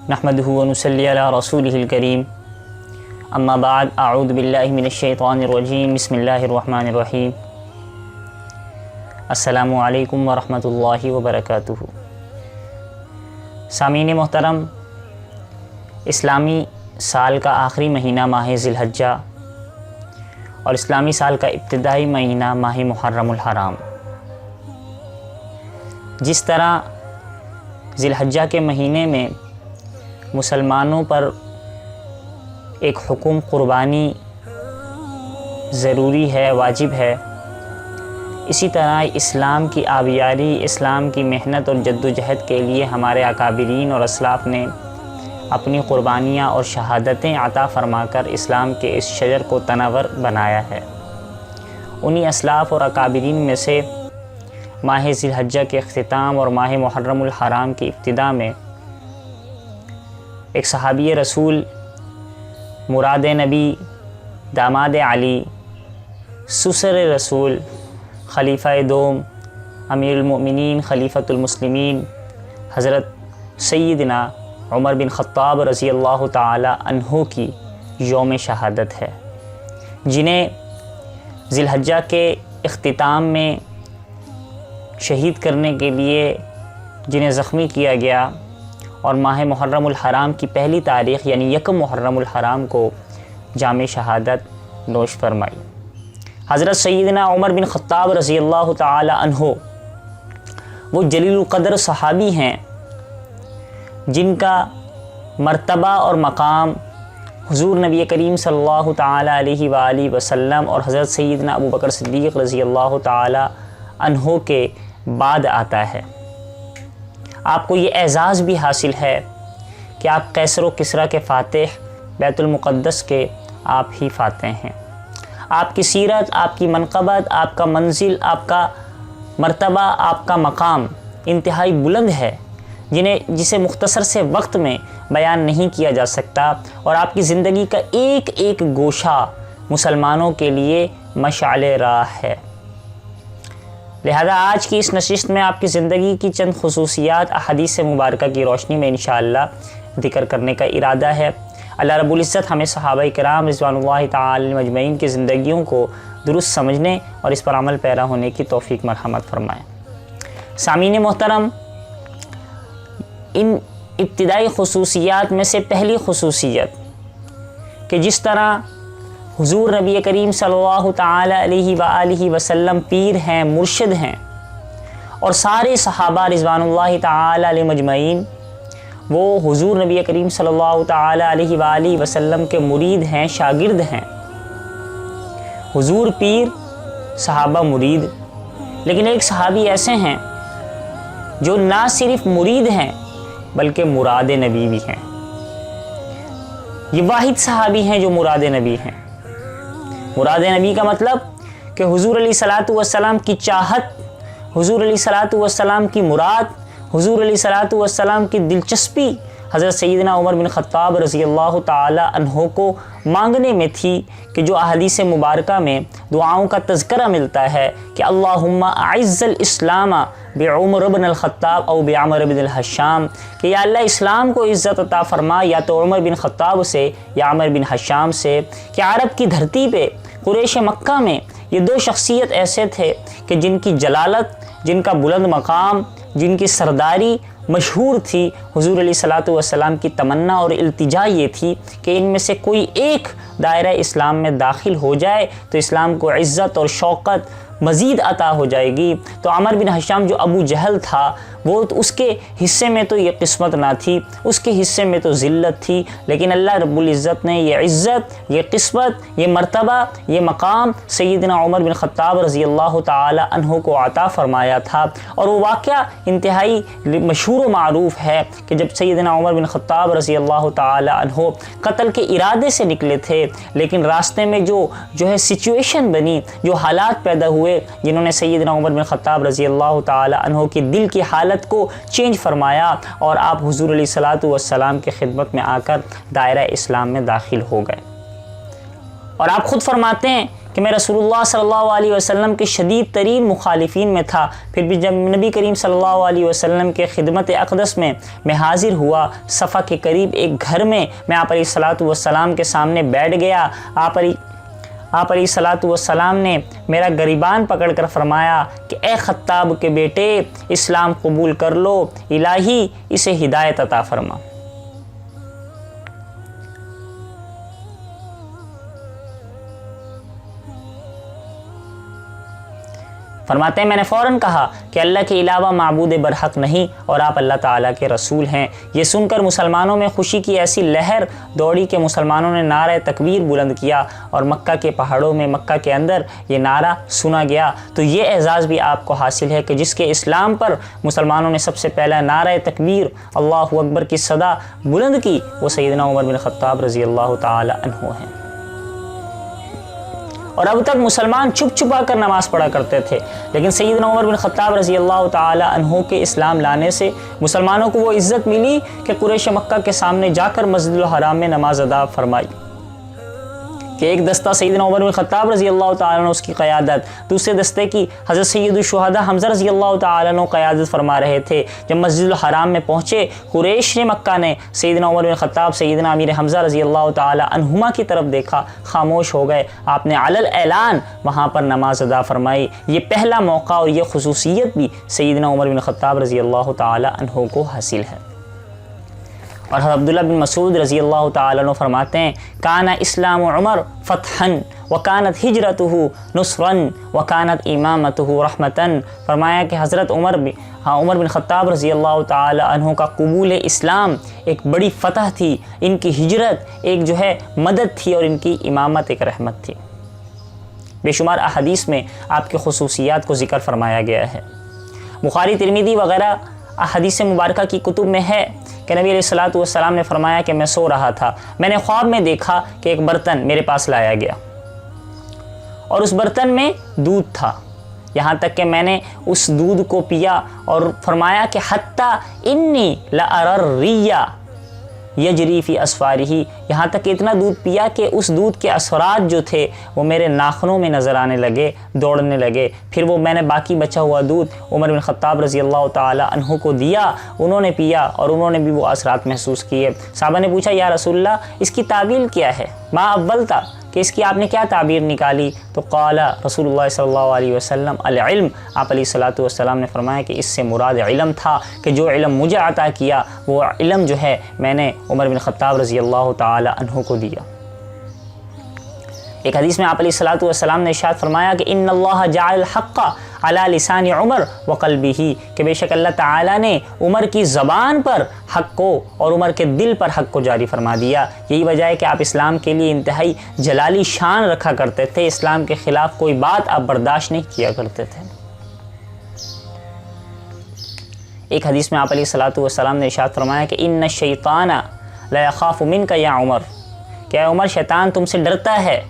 نحمده ونصلي على رسوله الكريم اما بعد اعوذ باللہ من الشیطان الرجیم بسم اللہ الرحمن الرحیم السلام علیکم ورحمۃ اللہ وبرکاتہ۔ سامعین محترم، اسلامی سال کا آخری مہینہ ماہ ذی الحجہ اور اسلامی سال کا ابتدائی مہینہ ماہ محرم الحرام، جس طرح ذی الحجہ کے مہینے میں مسلمانوں پر ایک حکم قربانی ضروری ہے، واجب ہے، اسی طرح اسلام کی آبیاری، اسلام کی محنت اور جد و جہد کے لیے ہمارے اکابرین اور اسلاف نے اپنی قربانیاں اور شہادتیں عطا فرما کر اسلام کے اس شجر کو تنور بنایا ہے۔ انہی اسلاف اور اکابرین میں سے ماہ ذی الحجہ کے اختتام اور ماہ محرم الحرام کی ابتدا میں ایک صحابی رسول، مراد نبی، داماد علی، سسر رسول، خلیفہ دوم، امیر المؤمنین، خلیفۃ المسلمین، حضرت سیدنا عمر بن خطاب رضی اللہ تعالی عنہ کی یوم شہادت ہے، جنہیں ذی الحجہ کے اختتام میں شہید کرنے کے لیے جنہیں زخمی کیا گیا اور ماہ محرم الحرام کی پہلی تاریخ یعنی یکم محرم الحرام کو جام شہادت نوش فرمائی۔ حضرت سیدنا عمر بن خطاب رضی اللہ تعالی عنہ وہ جلیل القدر صحابی ہیں جن کا مرتبہ اور مقام حضور نبی کریم صلی اللہ تعالی علیہ وآلہ وسلم اور حضرت سیدنا ابو بکر صدیق رضی اللہ تعالی عنہ کے بعد آتا ہے۔ آپ کو یہ اعزاز بھی حاصل ہے کہ آپ قیصر و کسریٰ کے فاتح، بیت المقدس کے آپ ہی فاتح ہیں۔ آپ کی سیرت، آپ کی منقبت، آپ کا منزل، آپ کا مرتبہ، آپ کا مقام انتہائی بلند ہے، جسے مختصر سے وقت میں بیان نہیں کیا جا سکتا، اور آپ کی زندگی کا ایک ایک گوشہ مسلمانوں کے لیے مشعل راہ ہے۔ لہذا آج کی اس نشست میں آپ کی زندگی کی چند خصوصیات احادیث مبارکہ کی روشنی میں انشاءاللہ ذکر کرنے کا ارادہ ہے۔ اللہ رب العزت ہمیں صحابہ کرام رضوان اللہ تعالی مجمعین کی زندگیوں کو درست سمجھنے اور اس پر عمل پیرا ہونے کی توفیق مرحمت فرمائے۔ سامعین محترم، ان ابتدائی خصوصیات میں سے پہلی خصوصیت کہ جس طرح حضور نبی کریم صلی اللہ تعالی علیہ وآلہ وسلم پیر ہیں، مرشد ہیں، اور سارے صحابہ رضوان اللہ تعالی علیہ مجمعین وہ حضور نبی کریم صلی اللہ تعالی علیہ وآلہ وسلم کے مرید ہیں، شاگرد ہیں۔ حضور پیر، صحابہ مرید، لیکن ایک صحابی ایسے ہیں جو نہ صرف مرید ہیں بلکہ مراد نبی بھی ہیں۔ یہ واحد صحابی ہیں جو مراد نبی ہیں۔ مراد نبی کا مطلب کہ حضور علیہ الصلاۃ والسلام کی چاہت، حضور علیہ الصلاۃ والسلام کی مراد، حضور علیہ الصلاۃ والسلام کی دلچسپی حضرت سیدنا عمر بن خطاب رضی اللہ تعالی عنہ کو مانگنے میں تھی کہ جو احادیث مبارکہ میں دعاؤں کا تذکرہ ملتا ہے کہ اللہم اعز الاسلام بعمر بن الخطاب او بعمر بن الحشام، کہ یا اللہ اسلام کو عزت عطا فرما یا تو عمر بن خطاب سے یا عمر بن حشام سے، کہ عرب کی دھرتی پہ قریش مکہ میں یہ دو شخصیت ایسے تھے کہ جن کی جلالت، جن کا بلند مقام، جن کی سرداری مشہور تھی۔ حضور علیہ الصلاۃ والسلام کی تمنا اور التجا یہ تھی کہ ان میں سے کوئی ایک دائرہ اسلام میں داخل ہو جائے تو اسلام کو عزت اور شوقت مزید عطا ہو جائے گی۔ تو عمر بن حشام جو ابو جہل تھا، وہ تو اس کے حصے میں تو یہ قسمت نہ تھی، اس کے حصے میں تو ذلت تھی، لیکن اللہ رب العزت نے یہ عزت، یہ قسمت، یہ مرتبہ، یہ مقام سیدنا عمر بن خطاب رضی اللہ تعالی عنہ کو عطا فرمایا تھا۔ اور وہ واقعہ انتہائی مشہور و معروف ہے کہ جب سیدنا عمر بن خطاب رضی اللہ تعالی عنہ قتل کے ارادے سے نکلے تھے، لیکن راستے میں جو ہے سچویشن بنی، جو حالات پیدا ہوئے جنہوں نے سیدنا عمر بن خطاب رضی اللہ تعالی عنہ کی دل کی حالت کو چینج فرمایا، اور آپ حضور علیہ الصلاۃ والسلام کی خدمت میں آ کر دائرہ اسلام میں داخل ہو گئے۔ اور آپ خود فرماتے ہیں کہ میں رسول اللہ صلی اللہ علیہ وسلم کے شدید ترین مخالفین میں تھا، پھر بھی جب نبی کریم صلی اللہ علیہ وسلم کے خدمت اقدس میں حاضر ہوا، صفا کے قریب ایک گھر میں میں آپ علیہ الصلاۃ والسلام کے سامنے بیٹھ گیا۔ آپ علیہ الصلاۃ والسلام نے میرا گریبان پکڑ کر فرمایا کہ اے خطاب کے بیٹے، اسلام قبول کر لو، الہی اسے ہدایت عطا فرما۔ فرماتے ہیں میں نے فوراً کہا کہ اللہ کے علاوہ معبود برحق نہیں اور آپ اللہ تعالیٰ کے رسول ہیں۔ یہ سن کر مسلمانوں میں خوشی کی ایسی لہر دوڑی کہ مسلمانوں نے نعرہ تکبیر بلند کیا اور مکہ کے پہاڑوں میں، مکہ کے اندر یہ نعرہ سنا گیا۔ تو یہ اعزاز بھی آپ کو حاصل ہے کہ جس کے اسلام پر مسلمانوں نے سب سے پہلا نعرہ تکبیر اللہ اکبر کی صدا بلند کی، وہ سیدنا عمر بن خطاب رضی اللہ تعالی عنہ ہیں۔ اور اب تک مسلمان چھپ چھپا کر نماز پڑھا کرتے تھے، لیکن سیدنا عمر بن خطاب رضی اللہ تعالی عنہ کے اسلام لانے سے مسلمانوں کو وہ عزت ملی کہ قریش مکہ کے سامنے جا کر مسجد الحرام میں نماز ادا فرمائی، کہ ایک دستہ سیدنا عمر بن خطاب رضی اللہ تعالیٰ عنہ اس کی قیادت، دوسرے دستے کی حضرت سید الشہداء حمزہ رضی اللہ تعالیٰ عنہ قیادت فرما رہے تھے۔ جب مسجد الحرام میں پہنچے، قریش نے مکہ نے سیدنا عمر بن خطاب سیدنا امیر حمزہ رضی اللہ تعالیٰ عنہما کی طرف دیکھا، خاموش ہو گئے۔ آپ نے علل اعلان وہاں پر نماز ادا فرمائی۔ یہ پہلا موقع اور یہ خصوصیت بھی سیدنا عمر بن خطاب رضی اللہ تعالیٰ عنہ کو حاصل ہے۔ اور حضرت عبداللہ بن مسعود رضی اللہ تعالیٰ عنہ فرماتے ہیں کان اسلام عمر فتحا وکانت ہجرتہ نصرا وکانت امامتہ رحمتا۔ فرمایا کہ حضرت عمر بن خطاب رضی اللہ تعالیٰ عنہ کا قبول اسلام ایک بڑی فتح تھی، ان کی ہجرت ایک جو ہے مدد تھی، اور ان کی امامت ایک رحمت تھی۔ بے شمار احادیث میں آپ کے خصوصیات کو ذکر فرمایا گیا ہے۔ بخاری، ترمذی وغیرہ احادیث مبارکہ کی کتب میں ہے کہ نبی علیہ الصلوۃ والسلام نے فرمایا کہ میں سو رہا تھا، میں نے خواب میں دیکھا کہ ایک برتن میرے پاس لایا گیا اور اس برتن میں دودھ تھا، یہاں تک کہ میں نے اس دودھ کو پیا، اور فرمایا کہ حتیٰ انی لأری الریہ یجری فی اسفارہ، یہاں تک کہ اتنا دودھ پیا کہ اس دودھ کے اثرات جو تھے وہ میرے ناخنوں میں نظر آنے لگے، دوڑنے لگے۔ پھر وہ میں نے باقی بچا ہوا دودھ عمر بن خطاب رضی اللہ تعالی عنہ کو دیا، انہوں نے پیا اور انہوں نے بھی وہ اثرات محسوس کیے۔ صحابہ نے پوچھا یا رسول اللہ اس کی تعبیر کیا ہے، ما اولتا، کہ اس کی آپ نے کیا تعبیر نکالی؟ تو قال رسول اللہ صلی اللہ علیہ وسلم العلم، آپ علیہ الصلوۃ والسلام نے فرمایا کہ اس سے مراد علم تھا، کہ جو علم مجھے عطا کیا وہ علم جو ہے میں نے عمر بن خطاب رضی اللہ تعالی عنہ کو دیا۔ ایک حدیث میں آپ علیہ الصلوۃ والسلام نے ارشاد فرمایا کہ ان اللہ جعل الحق علی لسان عمر وقلبہ، کہ بے شک اللہ تعالیٰ نے عمر کی زبان پر حق کو اور عمر کے دل پر حق کو جاری فرما دیا۔ یہی وجہ ہے کہ آپ اسلام کے لیے انتہائی جلالی شان رکھا کرتے تھے، اسلام کے خلاف کوئی بات آپ برداشت نہیں کیا کرتے تھے۔ ایک حدیث میں آپ علیہ الصلوۃ والسلام نے ارشاد فرمایا کہ ان الشیطان لا یخاف منک یا عمر، کہ اے عمر شیطان تم سے ڈرتا ہے،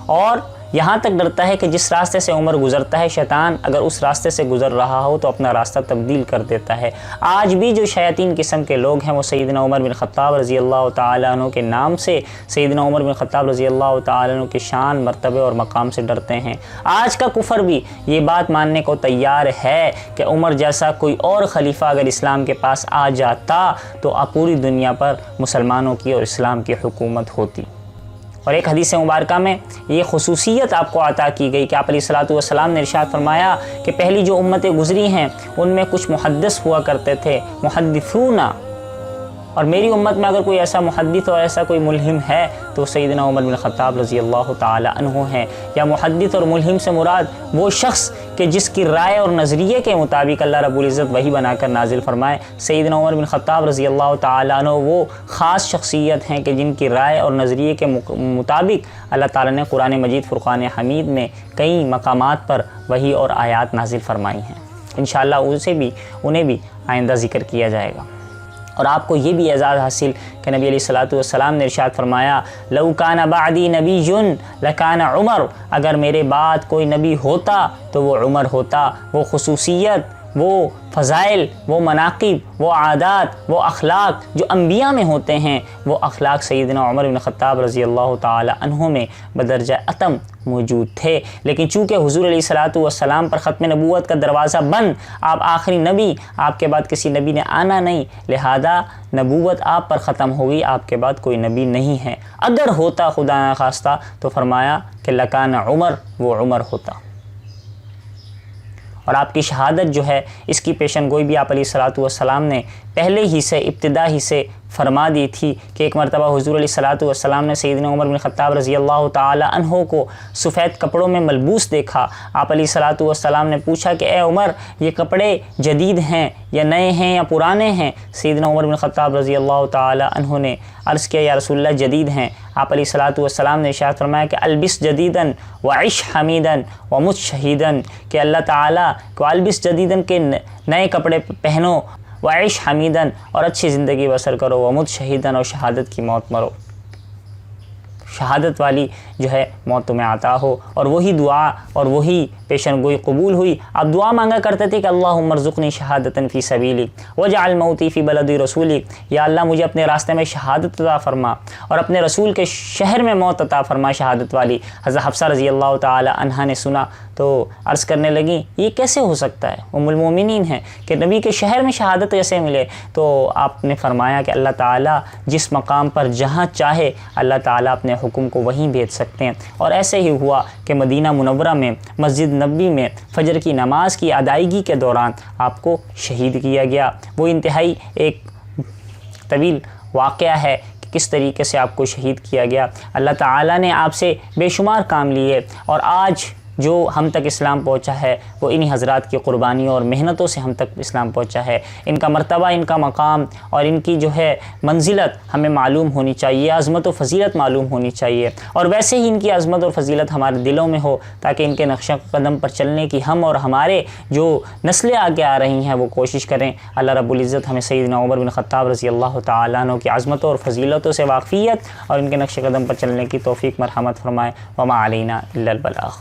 اور یہاں تک ڈرتا ہے کہ جس راستے سے عمر گزرتا ہے، شیطان اگر اس راستے سے گزر رہا ہو تو اپنا راستہ تبدیل کر دیتا ہے۔ آج بھی جو شیاطین قسم کے لوگ ہیں وہ سیدنا عمر بن خطاب رضی اللہ تعالیٰ عنہ کے نام سے، سیدنا عمر بن خطاب رضی اللہ تعالیٰ عنہ کی شان، مرتبے اور مقام سے ڈرتے ہیں۔ آج کا کفر بھی یہ بات ماننے کو تیار ہے کہ عمر جیسا کوئی اور خلیفہ اگر اسلام کے پاس آ جاتا تو پوری دنیا پر مسلمانوں کی اور اسلام کی حکومت ہوتی۔ اور ایک حدیث مبارکہ میں یہ خصوصیت آپ کو عطا کی گئی کہ آپ علیہ الصلوۃ والسلام نے ارشاد فرمایا کہ پہلی جو امتیں گزری ہیں ان میں کچھ محدث ہوا کرتے تھے، محدثون، اور میری امت میں اگر کوئی ایسا محدث اور ایسا کوئی ملہم ہے تو سیدنا عمر بن خطاب رضی اللہ تعالی عنہ ہیں۔ یا محدث اور ملہم سے مراد وہ شخص کہ جس کی رائے اور نظریے کے مطابق اللہ رب العزت وحی بنا کر نازل فرمائے۔ سیدنا عمر بن خطاب رضی اللہ تعالی عنہ وہ خاص شخصیت ہیں کہ جن کی رائے اور نظریے کے مطابق اللہ تعالیٰ نے قرآن مجید فرقان حمید میں کئی مقامات پر وحی اور آیات نازل فرمائی ہیں۔ انشاءاللہ انہیں بھی آئندہ ذکر کیا جائے گا۔ اور آپ کو یہ بھی اعزاز حاصل کہ نبی علیہ الصلوۃ والسلام نے ارشاد فرمایا لو کان بعدی نبی لکان عمر، اگر میرے بعد کوئی نبی ہوتا تو وہ عمر ہوتا۔ وہ خصوصیت وہ فضائل، وہ مناقب، وہ عادات، وہ اخلاق جو انبیاء میں ہوتے ہیں، وہ اخلاق سیدنا عمر بن خطاب رضی اللہ تعالی عنہ میں بدرجہ اتم موجود تھے۔ لیکن چونکہ حضور علیہ الصلاۃ والسلام پر ختم نبوت کا دروازہ بند، آپ آخری نبی، آپ کے بعد کسی نبی نے آنا نہیں، لہذا نبوت آپ پر ختم ہو گئی، آپ کے بعد کوئی نبی نہیں ہے۔ اگر ہوتا خدا نخواستہ تو فرمایا کہ لکان عمر، وہ عمر ہوتا۔ اور آپ کی شہادت جو ہے اس کی پیشن گوئی بھی آپ علیہ الصلاۃ والسلام نے پہلے ہی سے، ابتدا ہی سے فرما دی تھی کہ ایک مرتبہ حضور علیہ الصلاۃ والسلام نے سیدنا عمر بن خطاب رضی اللہ تعالی عنہ کو سفید کپڑوں میں ملبوس دیکھا۔ آپ علیہ الصلاۃ والسلام نے پوچھا کہ اے عمر، یہ کپڑے جدید ہیں یا نئے ہیں یا پرانے ہیں؟ سیدنا عمر بن خطاب رضی اللہ تعالی عنہ نے عرض کیا یا رسول اللہ جدید ہیں۔ آپ علیہ الصلاۃ والسلام نے ارشاد فرمایا کہ البس جدیدن وعش حمیدن ومت شہیدن، کہ اللہ تعالیٰ کو البس جدیدن کے نئے کپڑے پہنو، وعش حمیدن اور اچھی زندگی بسر کرو، ومت شہیدن اور شہادت کی موت مرو، شہادت والی جو ہے موت تمہیں عطا ہو۔ اور وہی دعا اور وہی پیشن گوئی قبول ہوئی۔ آپ دعا مانگا کرتے تھے کہ اللہم ارزقنی شہادتاً فی سبیلی وجعل موتی فی بلد رسولی، یا اللہ مجھے اپنے راستے میں شہادت عطا فرما اور اپنے رسول کے شہر میں موت عطا فرما، شہادت والی۔ حضرت حفصہ رضی اللہ تعالی عنہا نے سنا تو عرض کرنے لگیں یہ کیسے ہو سکتا ہے، ام المومنین ہیں، کہ نبی کے شہر میں شہادت کیسے ملے؟ تو آپ نے فرمایا کہ اللہ تعالیٰ جس مقام پر جہاں چاہے اللہ تعالیٰ اپنے حکم کو وہیں بھیج سکتے ہیں۔ اور ایسے ہی ہوا کہ مدینہ منورہ میں مسجد نبوی میں فجر کی نماز کی ادائیگی کے دوران آپ کو شہید کیا گیا۔ وہ انتہائی ایک طویل واقعہ ہے کہ کس طریقے سے آپ کو شہید کیا گیا۔ اللہ تعالیٰ نے آپ سے بے شمار کام لیے، اور آج جو ہم تک اسلام پہنچا ہے وہ انہی حضرات کی قربانیوں اور محنتوں سے ہم تک اسلام پہنچا ہے۔ ان کا مرتبہ، ان کا مقام اور ان کی جو ہے منزلت ہمیں معلوم ہونی چاہیے، عظمت و فضیلت معلوم ہونی چاہیے، اور ویسے ہی ان کی عظمت اور فضیلت ہمارے دلوں میں ہو، تاکہ ان کے نقش قدم پر چلنے کی ہم اور ہمارے جو نسلیں آگے آ رہی ہیں وہ کوشش کریں۔ اللہ رب العزت ہمیں سیدنا عمر بن خطاب رضی اللہ تعالیٰ عنہ کی عظمتوں اور فضیلتوں سے واقفیت اور ان کے نقش قدم پر چلنے کی توفیق مرحمت فرمائے۔ وما علینا الا البلاغ۔